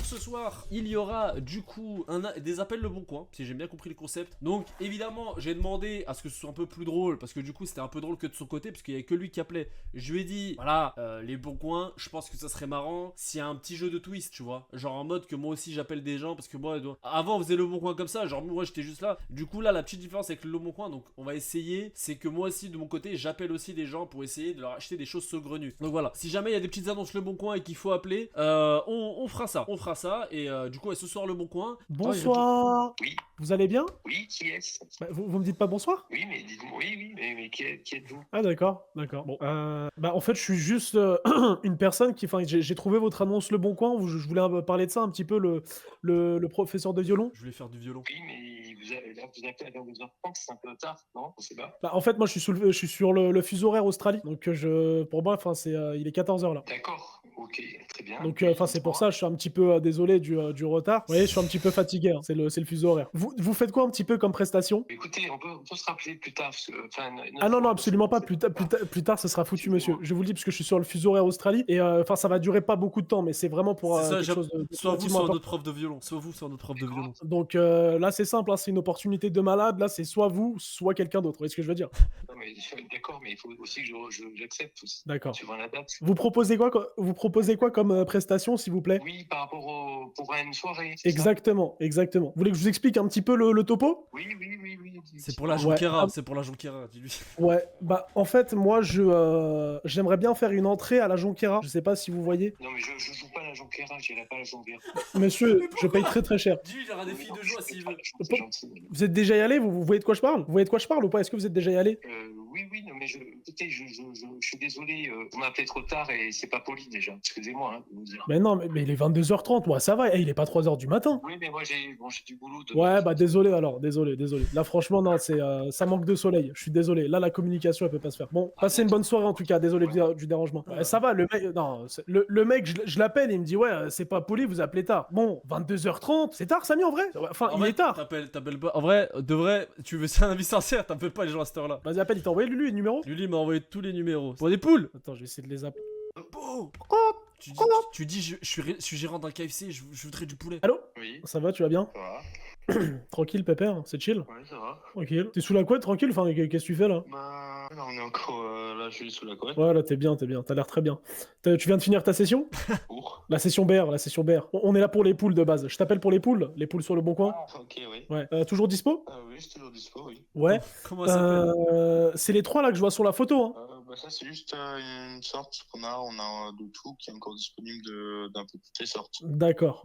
ce soir, il y aura du coup des appels Le Bon Coin, si j'ai bien compris le concept. Donc évidemment, j'ai demandé à ce que ce soit un peu plus drôle, parce que du coup c'était un peu drôle que de son côté, parce qu'il y avait que lui qui appelait. Je lui ai dit, voilà, les bons coins, je pense que ça serait marrant s'il y a un petit jeu de twist, tu vois. Genre en mode que moi aussi j'appelle des gens, parce que moi, avant on faisait Le Bon Coin comme ça, genre moi j'étais juste là. Du coup là, la petite différence avec le Bon Coin, donc on va essayer, c'est que moi aussi de mon côté, j'appelle aussi des gens pour essayer de leur acheter des choses saugrenues. Donc voilà, si jamais il y a des petites annonces Le Bon Coin et qu'il faut appeler, on fera ça. On fera ça, et du coup, ce soir Le Bon Coin. Bonsoir. Oui, Vous allez bien? oui, qui est-ce? Bah, vous me dites pas bonsoir? Oui, mais dites-moi, oui, mais qui êtes-vous? Ah d'accord, d'accord. Bon, bah en fait, je suis juste une personne qui, enfin, j'ai trouvé votre annonce Le Bon Coin. Je voulais parler de ça un petit peu, le professeur de violon. Je voulais faire du violon. Oui, mais vous appelez à 22h30, c'est un peu tard, non? On sait pas. Bah en fait, moi, je suis sur le fuseau horaire Australie. Donc pour moi, enfin, il est 14h là. D'accord, ok, très bien. Donc, Oui, enfin, c'est pour dites-moi. ça, je suis un petit peu désolé du retard. Vous voyez, je suis un petit peu fatigué, hein. C'est le fuseau horaire. Vous faites quoi un petit peu comme prestation? Écoutez, on peut se rappeler plus tard, parce que, enfin, Ah non, non, absolument pas. c'est Plus tard, ce sera foutu, monsieur. Excusez-moi. Je vous le dis parce que je suis sur le fuseau horaire Australie et enfin, ça va durer pas beaucoup de temps, mais c'est vraiment pour C'est ça, quelque chose de soit vous, relativement soit notre important. prof de violon. Soit vous, soit notre prof de violon. Donc là, c'est simple, hein, c'est une opportunité de malade. Là, c'est soit vous, soit quelqu'un d'autre. Vous voyez ce que je veux dire? Non, mais d'accord, mais il faut aussi que j'accepte aussi. D'accord. Suivant la date. Vous proposez quoi comme prestation, s'il vous plaît? Oui, par rapport pour une soirée, c'est ça? Exactement, exactement. Vous voulez que je vous explique un petit peu le topo? Oui, oui, oui, oui. C'est pour la dites-moi. Ouais, Jonquera, c'est pour la Jonquera, dis-lui. ouais. Bah, en fait, moi, j'aimerais bien faire une entrée à la Jonquera. Je sais pas si vous voyez. Non, mais je joue pas à la Jonquera, j'irai pas à la Jonquera. Monsieur, Mais je paye pourquoi? très cher. Dis-lui, il y aura des filles de joie s'il veut. C'est gentil. Vous êtes déjà y allé? Vous voyez de quoi je parle? Vous voyez de quoi je parle ou pas? Est-ce que vous êtes déjà y allé? Oui, non, mais écoutez, je suis désolé, vous m'appelez trop tard et c'est pas poli déjà. Excusez-moi, hein, de vous dire. Mais non, mais il est 22h30, moi ça va, il est pas 3h du matin. Oui, mais moi j'ai du boulot demain. Ouais, bah désolé alors, désolé. Là franchement, non, ça manque de soleil, je suis désolé. Là, la communication, elle peut pas se faire. Bon, passez une bonne soirée en tout cas, désolé du dérangement. Ouais, ça va, le mec, non, le mec, je l'appelle, il me dit, ouais, c'est pas poli, vous appelez tard. Bon, 22h30, c'est tard, Samy, en vrai? Enfin, En il vrai, est tard. t'appelles pas. En vrai, de vrai, tu veux c'est un avis sincère, t'appelles pas les gens à cette heure-là. Vas-y, appelle, il t'a envoyé lui, le numéro? Luli m'a envoyé tous les numéros. Pour des poules. Attends, je vais essayer de les appeler. Oh, Oh, tu dis, je suis gérant d'un KFC, je voudrais du poulet. allô? Oui, Ça va, tu vas bien? ça va. Tranquille, pépère, c'est chill? Ouais, ça va. Tranquille. T'es sous la couette, tranquille? Enfin, qu'est-ce que tu fais là? Bah, là, on est encore là, je suis sous la couette. Ouais, là, t'es bien, t'as l'air très bien. Tu viens de finir ta session? Pour. La session BR, la session BR. On est là pour les poules de base. Je t'appelle pour les poules sur le bon coin. Ah, ok, oui. Ouais. Toujours dispo? Oui, c'est toujours dispo, oui. Ouais. Comment ça s'appelle? C'est les trois là que je vois sur la photo, hein. Bah, ça, c'est juste une sorte qu'on a. On a de tout qui est encore disponible d'un peu toutes les sortes. D'accord.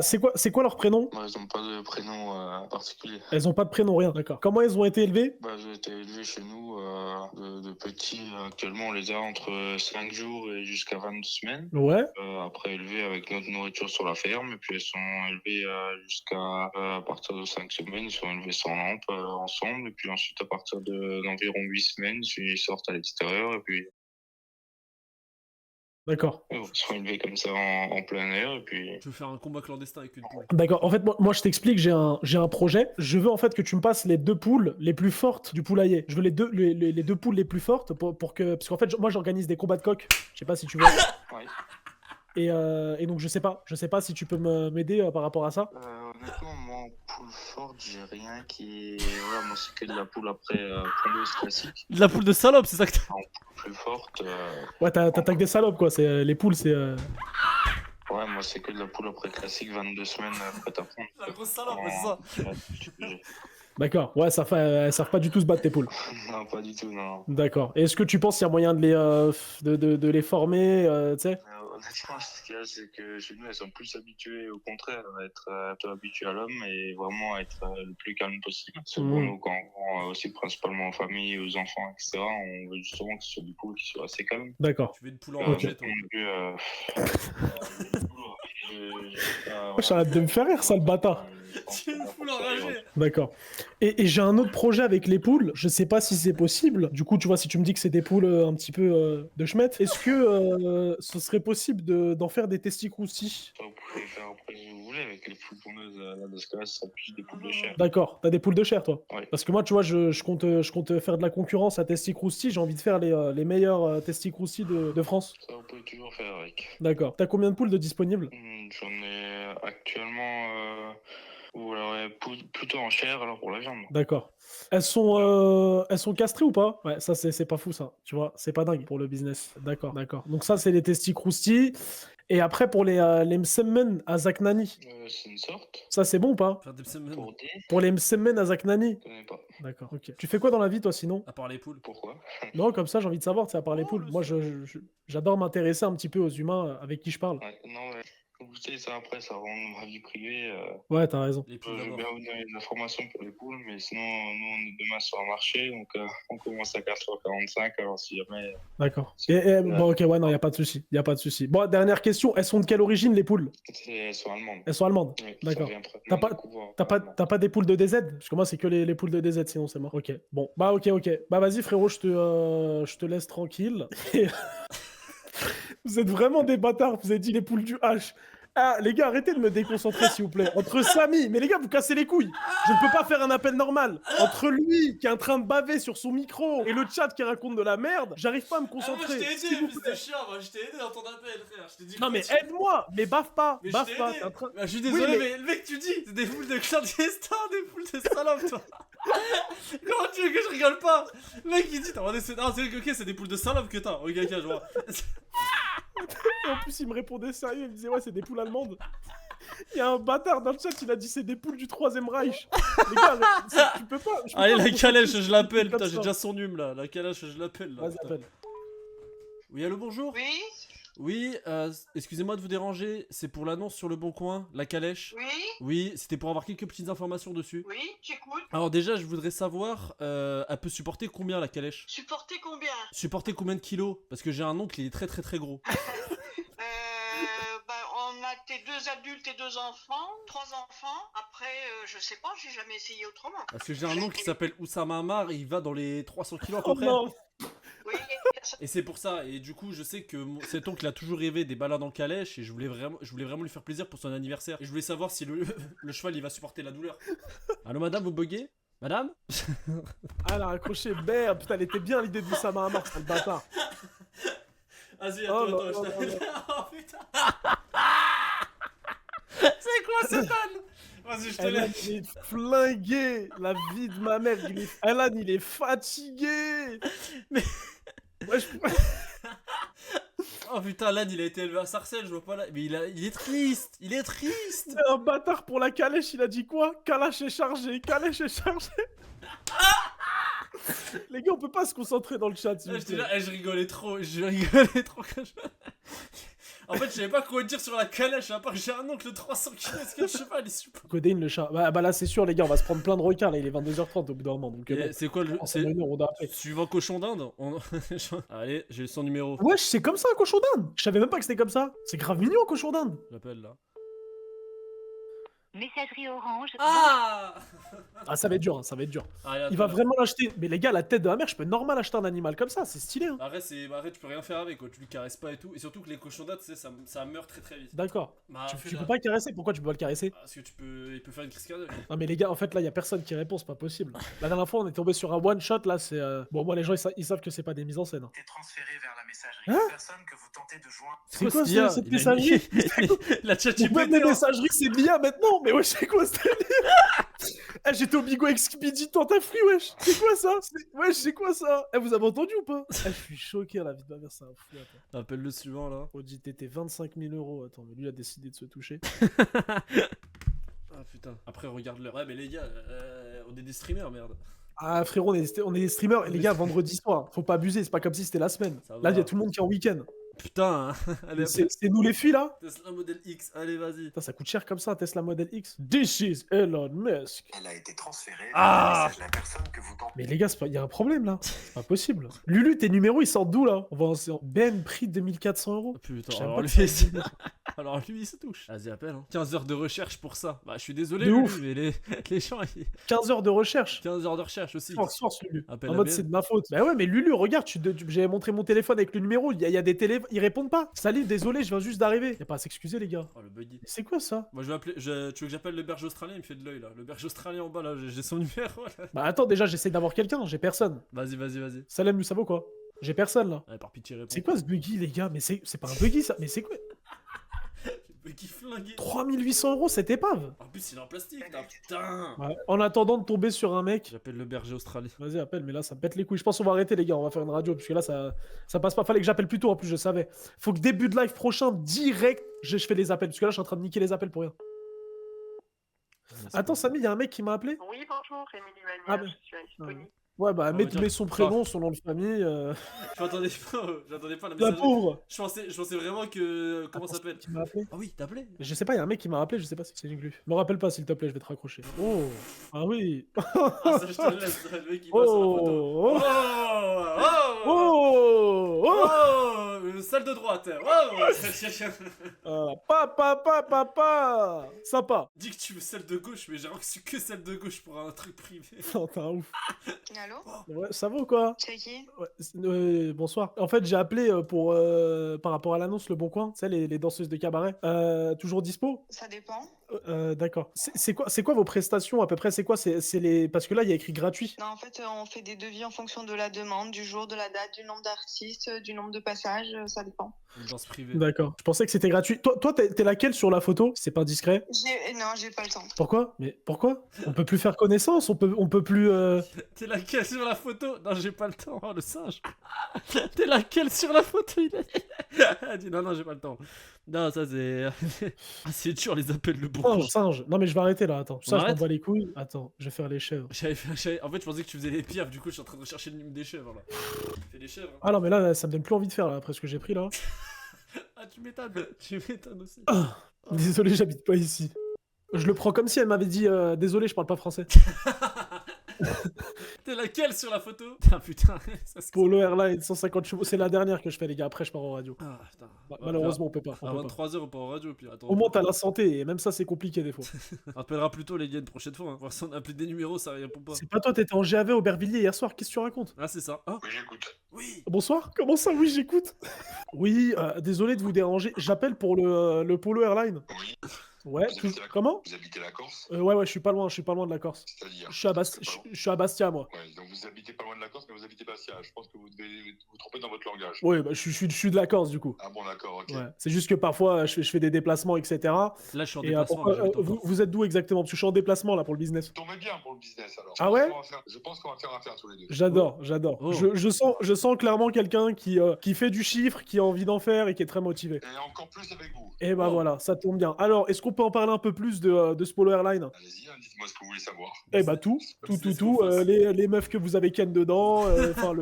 C'est quoi leur prénom? Bah, ils n'ont pas de prénom particulier. Elles ont pas de prénom, rien, d'accord. Comment elles ont été élevées? Bah, j'ai été élevé chez nous de petits. Actuellement, on les a entre 5 jours et jusqu'à 22 semaines. Ouais. Après, élevées avec notre nourriture sur la ferme. Et puis, elles sont élevées jusqu'à à partir de 5 semaines. Ils sont élevés sans lampe ensemble. Et puis ensuite, à partir d'environ 8 semaines, ils sortent à l'extérieur. Et puis, D'accord. ils sont élevés comme ça en plein air. Et puis, Je veux faire un combat clandestin avec une poule. D'accord. En fait, moi je t'explique, j'ai un projet. Je veux en fait que tu me passes les deux poules les plus fortes du poulailler. Je veux les deux poules les plus fortes pour que. Parce qu'en fait, moi j'organise des combats de coq. Je sais pas si tu vois. ouais. Et donc je sais pas si tu peux m'aider par rapport à ça. Honnêtement, moi, en poule forte, j'ai rien qui est. Voilà, moi, c'est que de la poule après pondeuse classique. De la poule de salope, c'est ça que t'as. En poule plus forte. Ouais, t'attaques des salopes quoi. C'est les poules, c'est. Ouais, moi, c'est que de la poule après classique, 22 semaines prête à prendre. La grosse salope, c'est ça. D'accord. Ouais, elles savent pas du tout se battre tes poules. Non, pas du tout, non. D'accord. Et est-ce que tu penses qu'il y a moyen de les former, tu sais? Honnêtement, ce qu'il y a, c'est que chez nous, elles sont plus habituées, au contraire, à être un peu habituées à l'homme et vraiment à être le plus calme possible. C'est pour nous, quand on vend aussi principalement aux familles, aux enfants, etc., on veut justement que ce soit des poules qui soient assez calmes. D'accord. Tu veux une poule en rangée, toi. J'arrête de me faire rire, sale bâtard. Tu veux une poule enragée. D'accord. Et j'ai un autre projet avec les poules. Je sais pas si c'est possible. Du coup, tu vois, si tu me dis que c'est des poules un petit peu de schmette, est-ce que ce serait possible d'en faire des testicroustis? Vous pouvez faire après si vous voulez. mélanger avec les poules pondeuses. Là, dans ce cas-là, ce sera plus des poules de chair. D'accord, t'as des poules de chair, toi. Ouais. Parce que moi, tu vois, je compte faire de la concurrence à Testicrousti. J'ai envie de faire les meilleurs Testicrousti de France. Ça, on peut toujours faire avec. D'accord. T'as combien de poules de disponibles? J'en ai actuellement. Ouais, plutôt en chair alors pour la viande. D'accord. Elles sont castrées ou pas? Ouais, ça c'est pas fou ça. Tu vois, c'est pas dingue pour le business. D'accord, d'accord. Donc ça c'est les Testicrousti. Et après pour les Msemen à Zaknani. C'est une sorte. Ça c'est bon ou pas? Faire des semaines. Pour les Msemen à Zaknani. Je connais pas. D'accord, ok. Tu fais quoi dans la vie toi sinon? À part les poules. Pourquoi? Non, comme ça j'ai envie de savoir, c'est à part les Oh, poules. mais Moi c'est- j'adore m'intéresser un petit peu aux humains avec qui je parle. Ouais, non, ouais. Comme vous savez, ça après, ça rend ma vie privée. Ouais, t'as raison. Les Je poules vais d'abord. bien vous donner des informations pour les poules, mais sinon, nous, on est demain sur un marché, donc on commence à 4h45, alors si jamais. D'accord. Bon, ok, ouais, non, y a pas de souci. Y a pas de souci. Bon, dernière question. Elles sont de quelle origine les poules? Elles sont allemandes. Elles sont allemandes. Oui, D'accord. ça vient T'as pratiquement du couvoir T'as allemand. pas des poules de DZ? Parce que moi, c'est que les poules de DZ, sinon c'est mort. Ok. Bon, bah, ok. Bah, vas-y, frérot, je te laisse tranquille. Et- Vous êtes vraiment des bâtards. Vous avez dit les poules du H. Ah, les gars, arrêtez de me déconcentrer, s'il vous plaît. Entre Samy, mais les gars, vous cassez les couilles. Je ne peux pas faire un appel normal. Entre lui, qui est en train de baver sur son micro, et le chat qui raconte de la merde, j'arrive pas à me concentrer. S'il vous plaît. chien, moi je t'ai aidé dans ton appel, frère. Je t'ai dit Non, mais aide-moi. Mais baffe pas. Mais je Baffe t'ai pas. aidé. t'es en train- Bah, je suis Oui, désolé, mais- mais le mec, tu dis, c'est des poules de clandestins, des poules de salopes, toi. Comment tu veux que je rigole pas? Le mec, il dit, t'as demandé, non, c'est ok, c'est des poules de salopes que t'as. Ok, je vois. Et en plus, il me répondait sérieux. Il me disait, ouais, c'est des poules allemandes. Il y a un bâtard dans le chat, il a dit, c'est des poules du 3ème Reich. Les gars, tu peux pas. je peux Allez, pas la me calèche, concentrer je l'appelle. comme Putain, j'ai ça. déjà son hume là. La calèche, je l'appelle là. Vas-y, putain. appelle. Oui, allô, bonjour. Oui, Oui, excusez-moi de vous déranger. C'est pour l'annonce sur le Bon Coin, la calèche. oui, Oui, c'était pour avoir quelques petites informations dessus. oui, j'écoute. Alors, déjà, je voudrais savoir, elle peut supporter combien la calèche? Supporter combien? Supporter combien de kilos? Parce que j'ai un oncle, il est très très très gros. On a tes 2 adultes et 2 enfants, 3 enfants. Après, je sais pas, j'ai jamais essayé autrement. Parce que j'ai un oncle qui s'appelle Oussama Ammar, et il va dans les 300 kilos à peu Oh près. non. Oui, ça- Et c'est pour ça, et du coup je sais que cet oncle a toujours rêvé des balades en calèche et je voulais vraiment lui faire plaisir pour son anniversaire. Et je voulais savoir si le cheval il va supporter la douleur. Allô madame, vous buguez? Madame? Ah, elle a raccroché. Merde, putain, elle était bien l'idée de Oussama Ammar, c'est le bâtard. Vas-y, Oh attends, là je là t'appelle. là Oh putain! C'est quoi cette âne? Vas-y, je te Elan, laisse. il est flingué. La vie de ma mère. Elan, il est fatigué. Mais- Ouais, Oh putain, l'âne il a été élevé à Sarcelles, je vois pas là. Mais il est triste! Il est triste! C'est un bâtard pour la calèche, il a dit quoi? Calèche est chargé, calèche est chargé. Les gars, on peut pas se concentrer dans le chat, s'il Ah, vous j'étais plaît. là, je rigolais trop quand je... En fait, je savais pas quoi dire sur la calèche, à part que j'ai un oncle de 300 kilos, est-ce que le cheval il supporte? Codeine le chat. Bah là, c'est sûr, les gars, on va se prendre plein de requins. Là, il est 22h30 au bout d'un moment. Donc, Et bon, c'est quoi le... on c'est... s'en on doit appeler. Suivant cochon d'Inde Allez, j'ai son numéro. Wesh, c'est comme ça un cochon d'Inde. Je savais même pas que c'était comme ça. C'est grave mignon un cochon d'Inde. J'appelle là. Messagerie Orange. Ah! Ah, ça va être dur, hein, ça va être dur. Allez, Il va attends. vraiment l'acheter. Mais les gars, la tête de la mère, je peux normal acheter un animal comme ça. C'est stylé, hein. Arrête, tu peux rien faire avec, quoi. Tu lui caresses pas et tout. Et surtout que les cochons d'Inde, tu sais, ça meurt très très vite. D'accord. Bah, Tu peux pas le caresser. Pourquoi tu peux pas le caresser? Parce que il peut faire une crise cardiaque. Non mais les gars, en fait là, y a personne qui répond, c'est pas possible. La dernière fois, on est tombé sur un one shot. Là, c'est bon, moi les gens ils savent que c'est pas des mises en scène, hein. T'es transféré vers la messagerie. Hein La personne que vous tentez de joindre. C'est quoi ce qu'il y a cette Il a messagerie? La chat Même les GPT. messageries, c'est de l'IA maintenant. Mais wesh, c'est quoi ce délire? Eh, j'étais au Bigo Expedit Tentafree, wesh. C'est quoi ça? Wesh, c'est quoi ça? Eh, vous avez entendu ou pas? Eh, je suis choqué, la vie de ma mère, c'est un fou. Attends. Appelle le suivant là. Audi TT 25 000 €. Attends, mais lui a décidé de se toucher. Ah putain. Après, regarde l'heure. Ouais, mais les gars, on est des streamers, merde. Ah frérot, on est des streamers. Et les gars, vendredi soir, faut pas abuser. C'est pas comme si c'était la semaine. Ça Là, va. il y a tout le monde qui est en week-end. Putain, hein. Allez, C'est nous les filles là? Tesla Model X, allez, vas-y. Putain, ça coûte cher comme ça, un Tesla Model X. This is Elon Musk. Elle a été transférée vers Ah la message de la personne que vous tentez. Mais les gars, il y a un problème là. C'est pas possible. Lulu, tes numéros ils sortent d'où là? On va en Ben, prix 2400 €. Oh, putain, Je savais alors pas lui, que ça existait. alors lui, il se touche. Vas-y, appelle. Hein. 15 heures de recherche pour ça. Bah, je suis désolé, De Lulu, ouf. mais les gens, 15 heures de recherche. 15 heures de recherche aussi. Force, Lulu. Appelle En mode ABN. c'est de ma faute. Bah ouais, mais Lulu, regarde, j'avais montré mon téléphone avec le numéro. Il y a des télé. ils répondent pas. Salut, désolé, je viens juste d'arriver. Y a pas à s'excuser, les gars. Oh, le buggy. C'est quoi ça? Moi, je vais appeler. Tu veux que j'appelle le berger australien? Il me fait de l'œil là. Le berger australien en bas là, j'ai son numéro là. Bah attends, déjà, j'essaie d'avoir quelqu'un, j'ai personne. Vas-y. Salem, ça vaut quoi? J'ai personne là. Ouais, par pitié, réponds. C'est quoi ce buggy, les gars? Mais c'est pas un buggy ça. Mais c'est quoi? Le buggy flingué. 3800 € cette épave. En plus, il est en plastique là, putain. Ouais. En attendant de tomber sur un mec. J'appelle le berger australien. Vas-y, appelle, mais là, ça me pète les couilles. Je pense qu'on va arrêter, les gars. On va faire une radio, parce que là, ça passe pas. Fallait que j'appelle plus tôt, en plus, je savais. Faut que début de live prochain, direct, je fais les appels. Parce que là, je suis en train de niquer les appels pour rien. Attends, Samy, il y a un mec qui m'a appelé. Oui, bonjour, Émilie Manière, Ah, bah. je suis disponible. Ouais, bah, ouais, mets son prénom, son nom de famille. J'attendais pas la La messagerie. pauvre. Je pensais vraiment que. Comment Attends, ça s'appelle? qui m'a appelé. Ah oui, t'as appelé? Je sais pas, il y a un mec qui m'a rappelé, je sais pas si c'est une glu. Me rappelle pas, s'il te plaît, je vais te raccrocher. Oh. Ah oui. Ah, ça, je te le laisse. Le mec, il passe sur la photo. Oh. Oh Oh. Oh. Oh, salle de droite. Oh. Papa. Sympa. Dis que tu veux celle de gauche, mais j'ai reçu que celle de gauche pour un truc privé. Non, t'es un ouf. Allô? Ouais, ça va ou quoi? C'est qui? Ouais, bonsoir. En fait, j'ai appelé pour par rapport à l'annonce Le Bon Coin, tu sais, les danseuses de cabaret. Toujours dispo? Ça dépend. D'accord. C'est quoi vos prestations à peu près? C'est quoi? C'est les parce que là il y a écrit gratuit. Non, en fait, on fait des devis en fonction de la demande, du jour, de la date, du nombre d'artistes, du nombre de passages, ça dépend. Une danse privée. D'accord. Je pensais que c'était gratuit. Toi, t'es laquelle sur la photo? C'est pas discret. Non, j'ai pas le temps. Pourquoi? Mais pourquoi? On peut plus faire connaissance. On peut plus. T'es laquelle sur la photo? Non, j'ai pas le temps. Oh, le singe. T'es laquelle sur la photo? Il a dit non, j'ai pas le temps. Non, ça c'est. Ah, c'est dur les appels le bon coin. Singe. Non mais je vais arrêter là. Attends. Ça, je arrête m'en bats les couilles. Attends, je vais faire les chèvres. En fait, je pensais que tu faisais les pires, du coup, je suis en train de rechercher le numéro des chèvres là. Fais les chèvres. Hein. Ah non mais là, ça me donne plus envie de faire là après ce que j'ai pris là. Ah, tu m'étonnes. Tu m'étonnes aussi. Désolé, j'habite pas ici. Je le prends comme si elle m'avait dit désolé, je parle pas français. T'es laquelle sur la photo? Ah putain, ça se. Polo Airlines 150 chevaux, c'est la dernière que je fais les gars. Après, je pars en radio. Ah putain. Malheureusement, on peut pas. À 23h, on part en radio, puis attends. Au moins, t'as la santé et même ça, c'est compliqué des fois. On rappellera plus tôt les gars une prochaine fois. Hein. Voir si on a plus des numéros, ça répond pas. C'est pas toi, t'étais en GAV au Aubervilliers hier soir. Qu'est-ce que tu racontes? Ah, c'est ça. Ah, Oui, j'écoute. oui. Bonsoir. Comment ça? Oui, j'écoute. Oui, désolé de vous déranger. J'appelle pour le Polo Airline. Oui. Ouais. Comment? Vous habitez la Corse? Ouais, je suis pas loin de la Corse. C'est-à-dire? Je suis à Bastia, moi. Ouais, donc vous habitez pas loin de la Corse, mais vous habitez Bastia. Je pense que vous devez vous tromper dans votre langage. Oui, bah, je suis de la Corse du coup. Ah bon, d'accord, ok. Ouais. C'est juste que parfois je fais des déplacements, etc. Là, je suis en Et déplacement. pourquoi, mais j'habite en vous, Corse. vous êtes d'où exactement? Parce que je suis en déplacement là pour le business. Vous tombez bien pour le business alors. Ah ouais? Je pense qu'on va faire affaire tous les deux. J'adore. Oh. Je sens clairement quelqu'un qui fait du chiffre, qui a envie d'en faire et qui est très motivé. Et encore plus avec vous. Et bah Oh. voilà, ça tombe bien. Alors, est-ce qu'on peut en parler un peu plus de ce Polo Airline? Allez-y, hein, dites-moi ce que vous voulez savoir. Eh bah tout. C'est ce qu'on fasse. Les meufs que vous avez ken dedans, enfin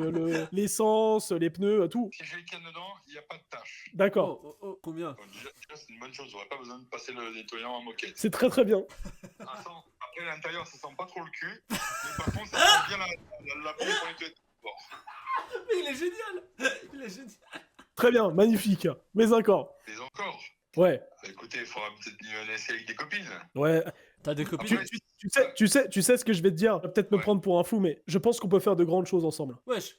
l'essence, les pneus, tout. Si j'ai le canne dedans, il n'y a pas de tâche. D'accord. Combien? Bon, déjà, c'est une bonne chose. On n'aurait pas besoin de passer le nettoyant en moquette. C'est très très bien. Après, l'intérieur, ça sent pas trop le cul. Mais par contre, ça sent bien la pompe pour nettoyer. Bon. Mais il est génial. Il est génial. Très bien, magnifique. Mais encore. Mais encore. Ouais. Bah, écoutez, il faudra peut-être un essai avec des copines. Ouais. T'as des copines? Après, Tu sais ce que je vais te dire. Tu vas peut-être me prendre pour un fou, mais je pense qu'on peut faire de grandes choses ensemble. Wesh.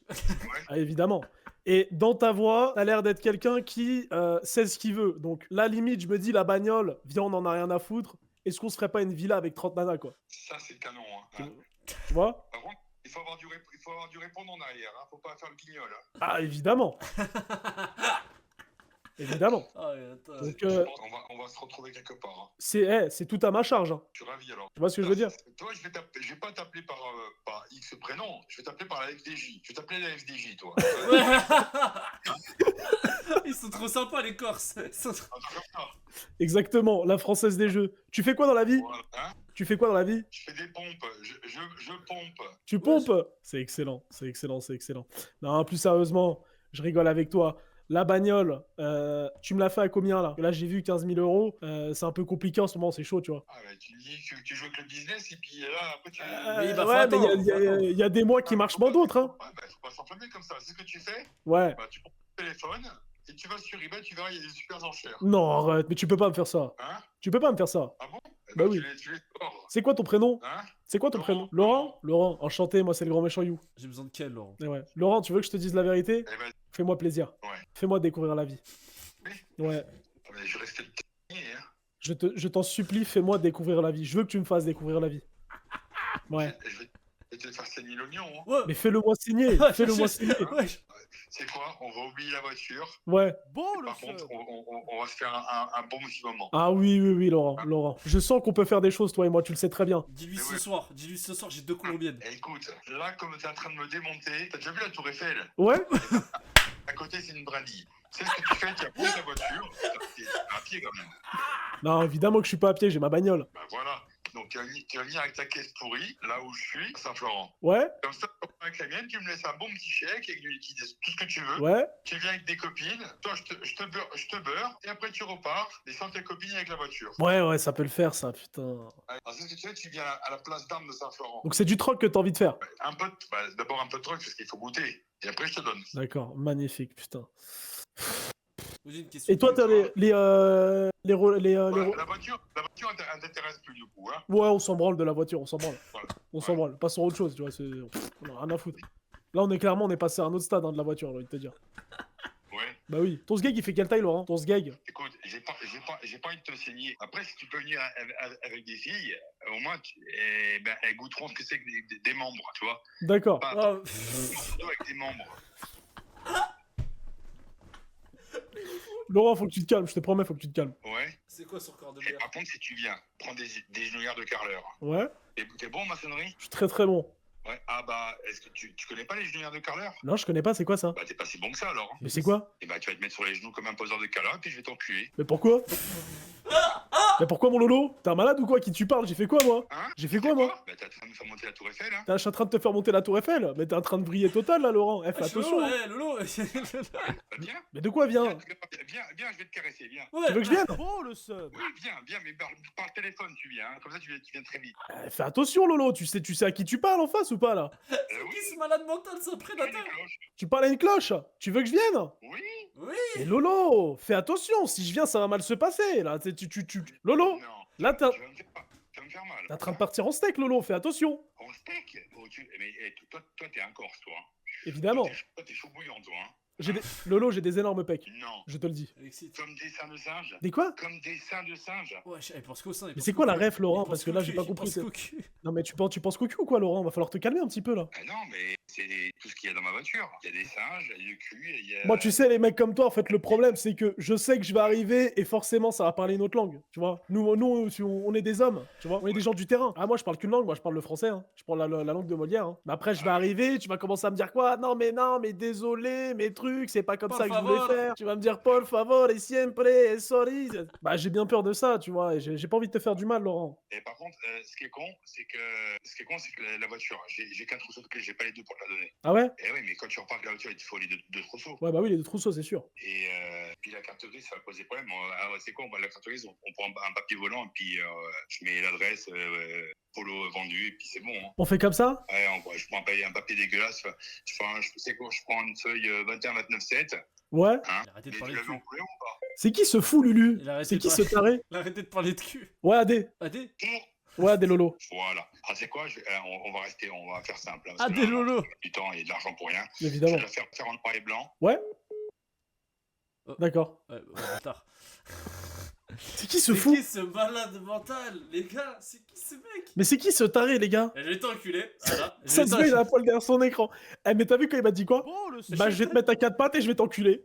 Ah, évidemment. Et dans ta voix, t'as l'air d'être quelqu'un qui sait ce qu'il veut. Donc là, limite, je me dis, la bagnole, viens, on en a rien à foutre. Est-ce qu'on se ferait pas une villa avec 30 nanas, quoi? ça, c'est canon. Hein. Tu vois? Par contre, il faut avoir du répondre en arrière. Hein. Faut pas faire le guignol. Hein. Ah, évidemment. Évidemment. Ah, ouais, attends. Donc, Je pense qu'on va se retrouver quelque part. Hein. c'est tout à ma charge. Hein. Je suis ravi alors. Tu vois ce que je veux dire? Toi, je vais pas t'appeler par X prénom. Je vais t'appeler par la FDJ. Je vais t'appeler la FDJ, toi. Ils sont trop sympas les Corses. Ils sont trop- Un truc comme ça. Exactement, la française des jeux. Tu fais quoi dans la vie? Voilà, hein. Tu fais quoi dans la vie? Je fais des pompes. Je pompe. Tu pompes? C'est excellent, c'est excellent, c'est excellent. Non, plus sérieusement, je rigole avec toi. La bagnole, tu me l'as fait à combien là? Là, j'ai vu 15 000 euros. C'est un peu compliqué en ce moment, c'est chaud, tu vois. Ah, bah, tu dis que tu joues avec le business et puis là, après, tu. Oui, bah, faut ouais, mais attendre, il y a des mois qui marchent moins d'autres. Hein. Ouais, bah, faut pas s'enflammer comme ça. C'est ce que tu fais. Ouais. Bah, tu prends ton téléphone et tu vas sur eBay, tu verras, il y a des super enchères. Non, arrête, mais tu peux pas me faire ça. Hein? Tu peux pas me faire ça. Ah bon? Bah oui. Tu es fort. C'est quoi ton prénom? Hein? C'est quoi ton prénom? Laurent? Laurent, enchanté, moi c'est le grand méchant You. J'ai besoin de quel, Laurent? Et ouais. Laurent, tu veux que je te dise la vérité? Eh ben, Fais-moi plaisir. Ouais. Fais-moi découvrir la vie. Ouais. mais je restais le dernier, hein. Je t'en supplie, fais-moi découvrir la vie. Je veux que tu me fasses découvrir la vie. Ouais. Je vais te faire saigner l'oignon, hein. Ouais. Mais fais-le-moi signer. Fais-le-moi signer. Ouais. C'est quoi? On va oublier la voiture. Ouais. Bon, le Par contre, seum. on va se faire un bon petit moment. Ah oui, oui, oui, Laurent. Laurent. Je sens qu'on peut faire des choses, toi et moi, tu le sais très bien. Dis-lui Mais ce ouais. soir. Dis-lui ce soir, j'ai 2 colombiennes. Eh, écoute, là, comme t'es en train de me démonter, t'as déjà vu la tour Eiffel? Ouais? À côté, c'est une brindille. C'est ce que tu fais, tu as pris ta voiture, t'es à pied quand même. Non, évidemment que je suis pas à pied, j'ai ma bagnole. Bah voilà. Donc tu vas venir avec ta caisse pourrie, là où je suis, à Saint-Florent. Ouais? Comme ça, avec la mienne, tu me laisses un bon petit chèque avec du liquide, tout ce que tu veux. Ouais? Tu viens avec des copines, toi je te beurre, et après tu repars, descends tes copines avec la voiture. Ouais, ouais, ça peut le faire, ça, putain. Alors c'est ce que tu fais, tu viens à la place d'armes de Saint-Florent. Donc c'est du troc que t'as envie de faire. Un peu, d'abord un peu de truc, parce qu'il faut goûter, et après je te donne. D'accord, magnifique, putain. J'ai une question. Et toi, t'as les Voilà, la voiture, elle t'intéresse plus du coup, hein. Ouais, on s'en branle de la voiture, on s'en branle. Voilà. On s'en branle. Passons à autre chose, tu vois, on a rien à foutre. Là, on est passé à un autre stade, hein, de la voiture, j'ai envie de te dire. Ouais. Bah oui. Ton sgeg, il fait quelle taille, Laurent? Ton sgeg? Écoute, j'ai pas envie de te saigner. Après, si tu peux venir avec des filles, au moins, elles goûteront ce que c'est que des membres, tu vois. D'accord. Pas Ah, surtout avec des membres. Laurent, faut que tu te calmes, je te promets, faut que tu te calmes. Ouais. c'est quoi ce corps de Et bière? par contre, si tu viens prendre des genouillères de carreleur, Ouais? t'es bon en maçonnerie? Je suis très très bon. Ouais. Ah bah, est-ce que tu connais pas les genouillères de carreleur? Non, je connais pas, c'est quoi ça? Bah, t'es pas si bon que ça alors. Mais c'est quoi? Et bah, tu vas te mettre sur les genoux comme un poseur de carreleur, puis je vais t'enculer. Mais pourquoi? Mais pourquoi mon Lolo? T'es un malade ou quoi? Qui tu parles? J'ai fait quoi, moi? Hein? J'ai fait quoi, moi? Bah, t'es en train de me faire monter la tour Eiffel, hein? Je suis en train de te faire monter la tour Eiffel? Mais t'es en train de briller total, là, Laurent. Eh, fais Ah, je suis attention. Lolo, hein. ouais, Lolo. Bah, viens. Mais de quoi, viens? Viens, je vais te caresser, viens. Ouais. Tu veux que je vienne? Bon, le seum. Oui, viens, mais par téléphone, tu viens, hein. Comme ça, tu viens très vite. Fais attention, Lolo. Tu sais à qui tu parles en face ou pas, là? Qui ce malade mental, c'est un prédateur? Tu parles à une cloche? Tu veux que je vienne? Oui. Oui. Mais Lolo, fais attention. Si je viens, ça va mal se passer, là. Lolo, Non. là, Tu vas me faire mal. t'es en train de partir en steak, Lolo. Fais attention. En steak? Mais toi, t'es un Corse, toi. Évidemment. Toi, t'es chaud bouillant, toi. Hein. Lolo, j'ai des énormes pecs. Non. Je te le dis. Alexis. Comme des seins de singe. Des quoi? Comme des seins de singe. Ouais, elle pense qu'au sein. Mais c'est quoi la ref, Laurent? Parce que là, j'ai pas compris. Non, mais tu penses qu'au cul ou quoi, Laurent? Va falloir te calmer un petit peu, là. Ah non, mais c'est tout ce qu'il y a dans ma voiture. Il y a des singes, il y a du cul, il y a... Moi, tu sais, les mecs comme toi, en fait, le problème, c'est que je sais que je vais arriver et forcément, ça va parler une autre langue. Tu vois? Nous, on est des hommes. Tu vois? On est des gens du terrain. Ah, moi, je parle qu'une langue. Moi, je parle le français. Hein. Je parle la langue de Molière. Hein. Mais après, je vais arriver. Tu vas commencer à me dire quoi? Non, mais désolé, mes trucs, c'est pas comme Por ça que je favor. voulais faire. Tu vas me dire, Paul, favor, et siempre, et sorry. Bah, j'ai bien peur de ça, tu vois. Et j'ai pas envie de te faire du mal, Laurent. Et par contre, ce qui est con, c'est que la voiture, j'ai qu'un trousseau de clés, j'ai pas les deux pour te la donner. Ah ouais? Et oui, mais quand tu repars avec la voiture, il te faut les deux trousseaux. Ouais, bah oui, les deux trousseaux, c'est sûr. Et puis la carte grise, ça va poser problème. Ah ouais, c'est con, la carte grise, on prend un papier volant, et puis je mets l'adresse, polo vendu, et puis c'est bon. Hein. On fait comme ça? Ouais, je prends un papier dégueulasse. Je prends une feuille 21-29-7. Ouais. Hein. Arrêtez de Mais parler tu de l'avais en cul. couleur ou pas? C'est qui ce fou, Lulu? Il a arrêté C'est de qui ce parler. taré? Arrêtez de parler de cul. Ouais, Adé. Adé. Ouais, Adé Lolo. Voilà. Ah, c'est quoi? On va faire simple. Hein, parce Ah, que des là, lolos. du temps et de l'argent pour rien. Évidemment. Je vais la faire en noir et blanc. Ouais. Oh. D'accord. Ouais, tard. C'est qui ce C'est fou? qui ce malade mental, les gars? C'est qui ce mec? Mais c'est qui ce taré, les gars? Je vais t'enculer. Voilà. Je Ça vais se voit, il a la poil derrière son écran. Eh, mais t'as vu quand il m'a dit quoi? Bon, le seum. Bah, je vais te mettre à quatre pattes et je vais t'enculer.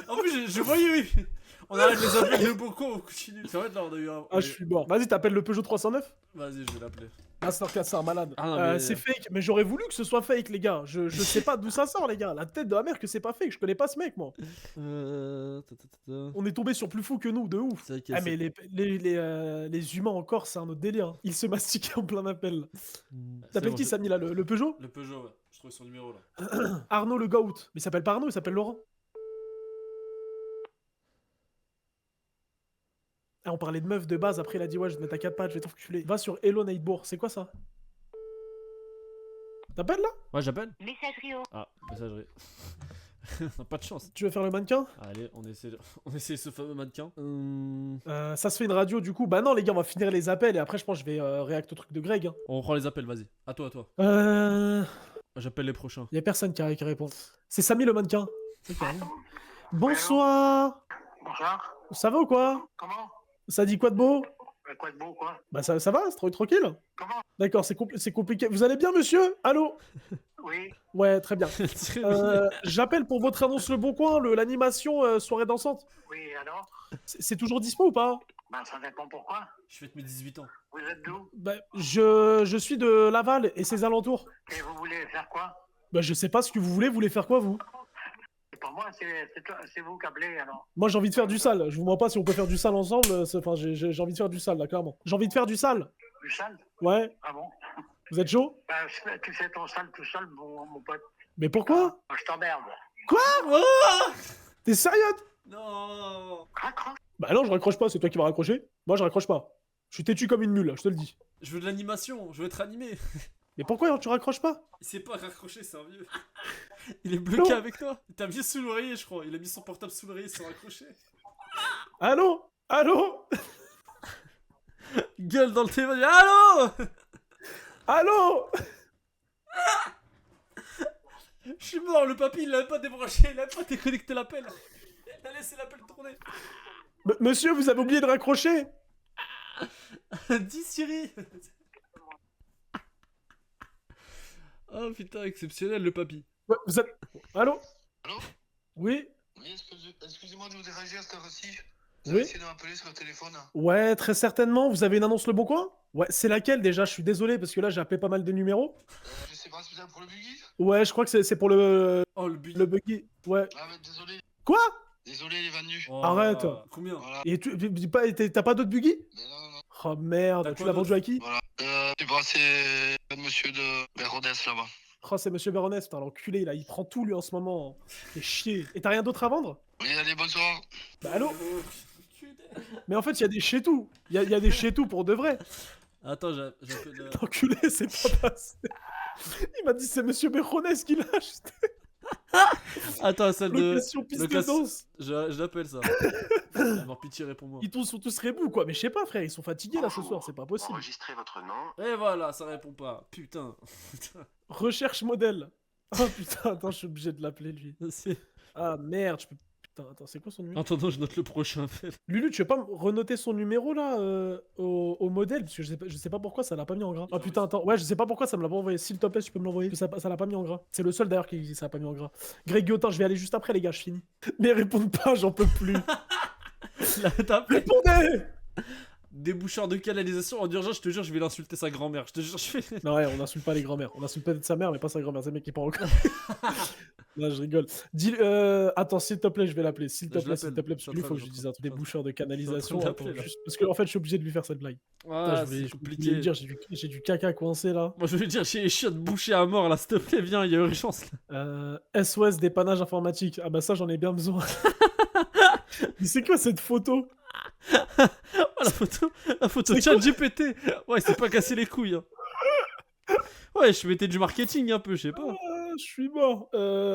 En plus, je voyais, oui. On arrête les appels de beaucoup, on continue. C'est vrai, là, on a eu un. Ah, je suis mort. Vas-y, t'appelles le Peugeot 309? Vas-y, je vais l'appeler. Mastercard, c'est un malade. Ah, non, mais- C'est fake, mais j'aurais voulu que ce soit fake, les gars. Je sais pas d'où ça sort, les gars. La tête de la mère que c'est pas fake. Je connais pas ce mec, moi. On est tombé sur plus fou que nous, de ouf. C'est vrai qu'il y a Ah, mais les humains encore, c'est un autre délire. Hein. Ils se mastiquaient en plein appel. T'appelles bon, qui, Samy, là? Le Peugeot? Le Peugeot, ouais. Je trouve son numéro là. Arnaud le Goat. Mais il s'appelle pas Arnaud, il s'appelle Laurent. Ah, on parlait de meuf de base, après il a dit ouais, je vais te mettre à quatre pattes, je vais t'enculer. Va sur Hello Nightboard, c'est quoi ça? T'appelles là? Ouais, j'appelle. Messagerie haut. Ah, messagerie. On a pas de chance. Tu veux faire le mannequin? Allez, on essaie ce fameux mannequin. Ça se fait une radio du coup. Bah non les gars, on va finir les appels et après je pense que je vais react au truc de Greg. Hein. On reprend les appels, vas-y. À toi, à toi. J'appelle les prochains. Y a personne qui répond. C'est Samy le mannequin. Bonsoir. Bonsoir. Ça va ou quoi? Comment? Ça dit quoi de beau? Quoi de beau, quoi? Bah ça va, c'est tranquille. Comment? D'accord, c'est compliqué. Vous allez bien monsieur? Allô? Oui. Ouais, très bien. J'appelle pour votre annonce Le Bon Coin, l'animation soirée dansante. Oui, alors? C'est toujours dispo ou pas? Ben, ça dépend pourquoi. Je fête mes 18 ans. Vous êtes d'où? Bah, je suis de Laval et ses alentours. Et vous voulez faire quoi? Bah je sais pas ce que vous voulez faire quoi vous? Pour moi, c'est vous qui appelez, alors. Moi j'ai envie de faire du sale, je vous mens pas si on peut faire du sale ensemble, enfin j'ai envie de faire du sale là clairement. J'ai envie de faire du sale. Du sale? Ouais, Ah bon? vous êtes chaud? Ben, tu fais ton sale tout seul, mon pote. Mais pourquoi? Je t'emmerde. T'es sérieux? Non. Raccroche. Bah non je raccroche pas, c'est toi qui vas raccrocher. Moi je raccroche pas. Je suis têtu comme une mule, je te le dis. Je veux de l'animation, je veux être animé. Mais pourquoi tu raccroches pas? Il sait pas raccrocher, c'est un vieux. Il est bloqué Non. avec toi. T'as mis sous l'oreiller, je crois. Il a mis son portable sous l'oreiller sans raccrocher. Allô? Allô? Gueule dans le téléphone. Allô? Allô? Je suis mort, le papy, il l'a pas débranché, il a pas déconnecté l'appel. Il a laissé l'appel tourner. Monsieur, vous avez oublié de raccrocher? Dis Siri. Oh putain, exceptionnel le papy. Ouais, vous êtes... Allô? Allô? Oui? Oui, excusez-moi de vous déranger à cette heure-ci. Vous Oui. avez essayé de m'appeler sur le téléphone. Ouais, très certainement. Vous avez une annonce Le Bon Coin? Ouais, c'est laquelle déjà? Je suis désolé parce que là j'ai appelé pas mal de numéros. Je sais pas si vous êtes pour le buggy. Ouais, je crois que c'est pour le Oh le but. buggy. Ouais. Ah, mais désolé. Quoi? Désolé, il est venu. Oh, Arrête. Combien? Voilà. Et t'as pas d'autres buggy? Mais non. Oh merde, T'as tu quoi l'as vendu à qui? Voilà. Je sais pas, c'est le monsieur de Rodez là-bas. Oh, c'est Monsieur Baroness, putain, l'enculé, là, il prend tout lui en ce moment. Fait chier. Et t'as rien d'autre à vendre? Oui, allez, bonsoir. Bah allô? Mais en fait, il y a des chez tout. Il y a des chez tout pour de vrai. Attends, j'appelle. L'enculé, c'est pas passé. Il m'a dit c'est Monsieur Baroness qui l'a acheté. Attends, celle de. Location piste de location- danse. Je l'appelle ça. Avoir pitié, réponds-moi. Ils sont tous rebous, quoi. Mais je sais pas, frère, ils sont fatigués là ce soir, c'est pas possible. Enregistrez votre nom. Et voilà, ça répond pas. Putain. Recherche modèle. Oh putain, attends, je suis obligé de l'appeler lui. C'est- Ah merde, je peux. Putain, attends, c'est quoi son numéro? Attends, je note le prochain appel. Lulu, tu veux pas me renoter son numéro là au modèle? Parce que je sais pas pourquoi ça l'a pas mis en gras. Oh putain, attends, ouais, je sais pas pourquoi ça me l'a pas envoyé. S'il te plaît, tu peux me l'envoyer. Ça l'a pas mis en gras. C'est le seul d'ailleurs qui ça l'a pas mis en gras. Greg Guillotin, je vais aller juste après, les gars, je finis. Mais répondent pas, j'en peux plus. Là, t'as appelé. Répondez! Déboucheur de canalisation en urgence, je te jure, je vais l'insulter sa grand-mère. Je te jure, je fais. Non, ouais, on insulte pas les grand-mères. On insulte peut-être sa mère, mais pas sa grand-mère. C'est le mec qui parle encore. Là, je rigole. Dis, attends, s'il te plaît, je vais l'appeler. S'il te Je plaît, s'il te l'appelle. plaît, parce Je suis que lui, en faut train que je de- lui dise un truc. Des je suis en boucheurs de canalisation. train Attends, d'appeler, là. parce que, en fait, je suis obligé de lui faire cette blague. Putain, Ah, je c'est voulais lui compliqué. dire, j'ai du caca coincé là. Moi, je veux dire, j'ai les chiottes bouchées à mort là, s'il te plaît, viens, il y a urgence là. SOS dépannage informatique. Ah bah ça, j'en ai bien besoin. Mais c'est quoi cette photo? Oh, la photo de C'est quoi ChatGPT. Ouais, il s'est pas cassé les couilles. Hein. Ouais, je mettais du marketing un peu, je sais pas. Ah, je suis mort.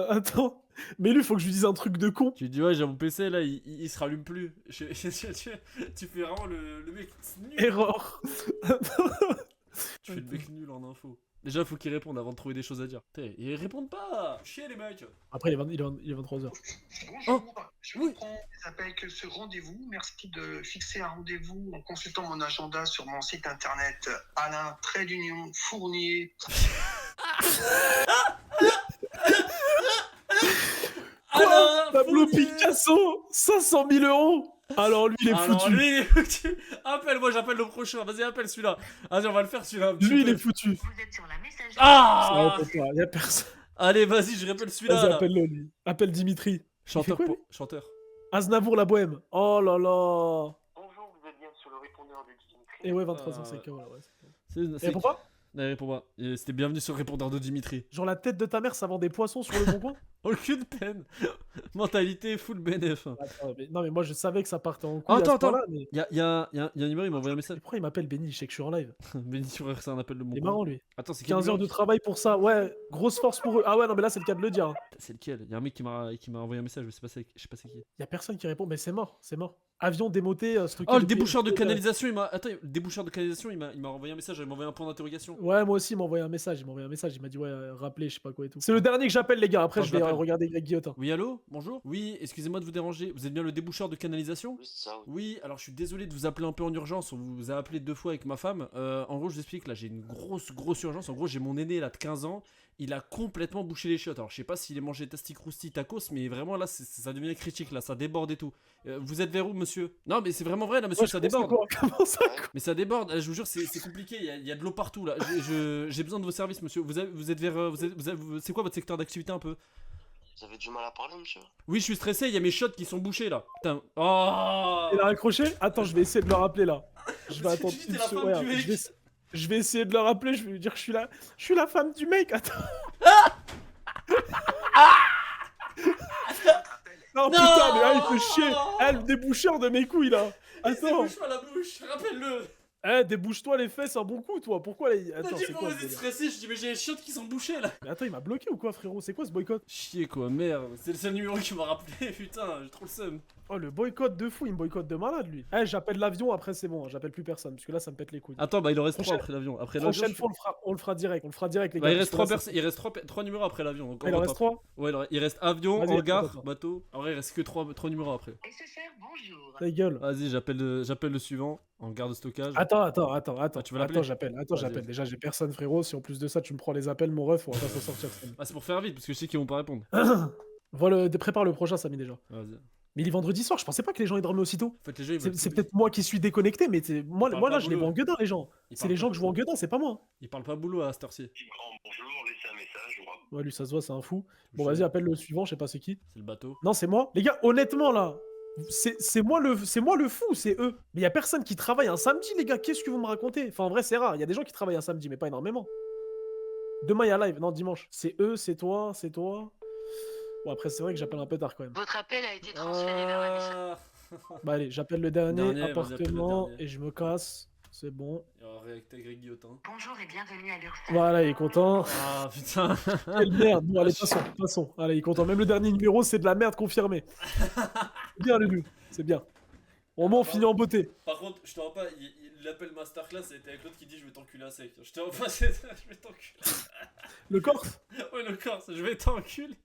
Attends. Mais lui, faut que je lui dise un truc de con. Tu dis, ouais, j'ai mon PC là, il se rallume plus. Tu fais vraiment le mec nul. Erreur. Tu fais le mec nul en info. Déjà, faut qu'il réponde avant de trouver des choses à dire. Putain, ils répondent pas. Chier les mecs. Après, il est 23h. Bonjour, je oui. reprends les appels que ce rendez-vous. Merci de fixer un rendez-vous en consultant mon agenda sur mon site internet Alain-Fournier. Alors, Pablo Picasso, 500 000 €. Alors lui, il est foutu. Lui, il est foutu. Appelle, moi j'appelle le prochain. Vas-y, appelle celui-là. Vas-y, on va le faire celui-là. un petit Lui, il peu. est foutu. Vous êtes sur la messagerie. Ça Ah répond pas, y a personne. Allez, vas-y, je rappelle celui-là. Vas-y, là. appelle-le lui. Appelle Dimitri. Chanteur, quoi, lui chanteur. Aznavour la bohème. Oh là là. Bonjour, vous êtes bien sur le répondeur de Dimitri. Et ouais, 23h, c'est KO là, ouais. C'est- Et pourquoi? Allez, réponds-moi. C'était bienvenue sur le répondeur de Dimitri. Genre la tête de ta mère, ça vend des poissons sur le bon coin. Aucune peine. Mentalité full BNF. Attends, mais, non mais moi je savais que ça partait en couille Attends, à ce point-là, mais... Y a un numéro, il m'a envoyé un message. Mais pourquoi il m'appelle Benny? Je sais que je suis en live. Béni sur c'est un appel de mon Il est coin. marrant lui. Attends, c'est quel 15 heures numéro de travail pour ça, ouais, grosse force pour eux. Ah ouais, non mais là c'est le cas de le dire. Hein. C'est lequel? Y a un mec qui m'a envoyé un message, je sais pas c'est qui. Y a personne qui répond, mais c'est mort, c'est mort. Avion démoté, stocké Oh, le depuis- déboucheur de canalisation, il m'a. Attends, le déboucheur de canalisation, il m'a envoyé un message, il m'a envoyé un point d'interrogation. Ouais, moi aussi, il m'a envoyé un message, il m'a dit, ouais, rappelez, je sais pas quoi et tout. C'est le dernier que j'appelle, les gars, après Attends, je vais je l'appelle. regarder Greg Guillotin. Oui, allô? Bonjour? Oui, excusez-moi de vous déranger. Vous êtes bien le déboucheur de canalisation? Oui, c'est ça, oui. Oui, alors je suis désolé de vous appeler un peu en urgence. On vous a appelé 2 fois avec ma femme. En gros, je vous explique, là, j'ai une grosse urgence. En gros, j'ai mon aîné là de 15 ans. Il a complètement bouché les chiottes. Alors, je sais pas s'il est mangé Tasty Krusty tacos, mais vraiment là, ça devient critique là, ça déborde et tout. Vous êtes vers où, monsieur? Non, mais c'est vraiment vrai là, monsieur, Ouais, ça je pense que déborde. quoi Comment ça Mais ça déborde, je vous jure, c'est compliqué, il y a de l'eau partout là. J'ai besoin de vos services, monsieur. Vous êtes vers. C'est quoi votre secteur d'activité un peu? Vous avez du mal à parler, monsieur? Oui, je suis stressé, il y a mes chiottes qui sont bouchées là. Putain. Oh Il a raccroché? Attends, je vais essayer de le rappeler là. Je vais Parce que attendre tu dis, une t'es la seconde. femme Ouais, du mec. je vais essayer de le rappeler, je vais lui dire que je suis la femme du mec, attends. Non, putain, mais là il fait chier. Eh, le déboucheur de mes couilles là. Attends. Débouche-moi la bouche, rappelle-le. Eh, débouche-toi les fesses un bon coup, toi. Pourquoi là T'as Attends, dit c'est pour quoi vous ce êtes délire stressé, je dis mais j'ai les chiottes qui sont bouchées là. Mais attends, il m'a bloqué ou quoi, frérot? C'est quoi ce boycott? Chier quoi, merde. C'est le seul numéro qui m'a rappelé, putain, j'ai trop le seum. Oh, le boycott de fou, il me boycotte de malade lui. Eh, j'appelle l'avion, après c'est bon, hein, j'appelle plus personne, parce que là ça me pète les couilles. Attends, bah il en reste 3 Prochaine- après l'avion. Après l'avion. Prochaine fois, on le fera direct, les gars. Bah il reste parce 3 que là, personnes, il reste 3 numéros après l'avion. donc Il en on reste rattrape. 3? Ouais, il reste avion, Vas-y, hangar, attends. bateau. En vrai, il reste que 3 numéros après. SFR, bonjour. Ta gueule. Vas-y, j'appelle le suivant, hangar de stockage. Attends, tu veux l'appeler? j'appelle. Vas-y. Déjà, j'ai personne, frérot. Si en plus de ça, tu me prends les appels, mon ref, on va pas s'en sortir. Ah, c'est pour faire vite, parce que je sais qu'ils vont pas répondre. Voilà, prépare le prochain, Samy, déjà. Vas-y. Mais il est vendredi soir, je pensais pas que les gens ils dormaient aussitôt. En fait, les gens, ils C'est veulent c'est tout- peut-être moi qui suis déconnecté, mais moi parlent là, pas je les boulot. vois en gueudin, les gens. Ils C'est parlent les pas- gens que je vois en gueudin, c'est pas moi. Ils parlent pas boulot à cette heure-ci. Bonjour, laissez un message, je crois. Ouais, lui, ça se voit, c'est un fou. Bon, Je- vas-y, appelle le suivant, je sais pas c'est qui. C'est le bateau. Non, c'est moi. Les gars, honnêtement, là, c'est moi le fou, c'est eux. Mais y a personne qui travaille un samedi, les gars. Qu'est-ce que vous me racontez? Enfin, en vrai, c'est rare. Y a des gens qui travaillent un samedi, mais pas énormément. Demain, y a live. Non, dimanche. C'est eux, c'est toi, c'est toi. Bon, après, c'est vrai que j'appelle un peu tard quand même. Votre appel a été transféré vers la messagerie. Ah. Bah, allez, j'appelle le dernier, Dernier, vas-y, appelle le appartement, dernier. et je me casse. C'est bon. Et on va réacter Greg Guillotin. Bonjour et bienvenue à l'URSSAF. Voilà, il est content. Ah putain. Quelle merde. Bon, allez, passons. Allez, il est content. Même le dernier numéro, c'est de la merde confirmée. C'est bien, Lulu. C'est bien. Au moins, on finit en beauté. Par contre, je te rends pas, il l'appelle Masterclass, c'était avec l'autre qui dit je vais t'enculer à sec. Je te rends pas, je vais t'enculer. Le Corse. Ouais, le corps, je vais t'enculer.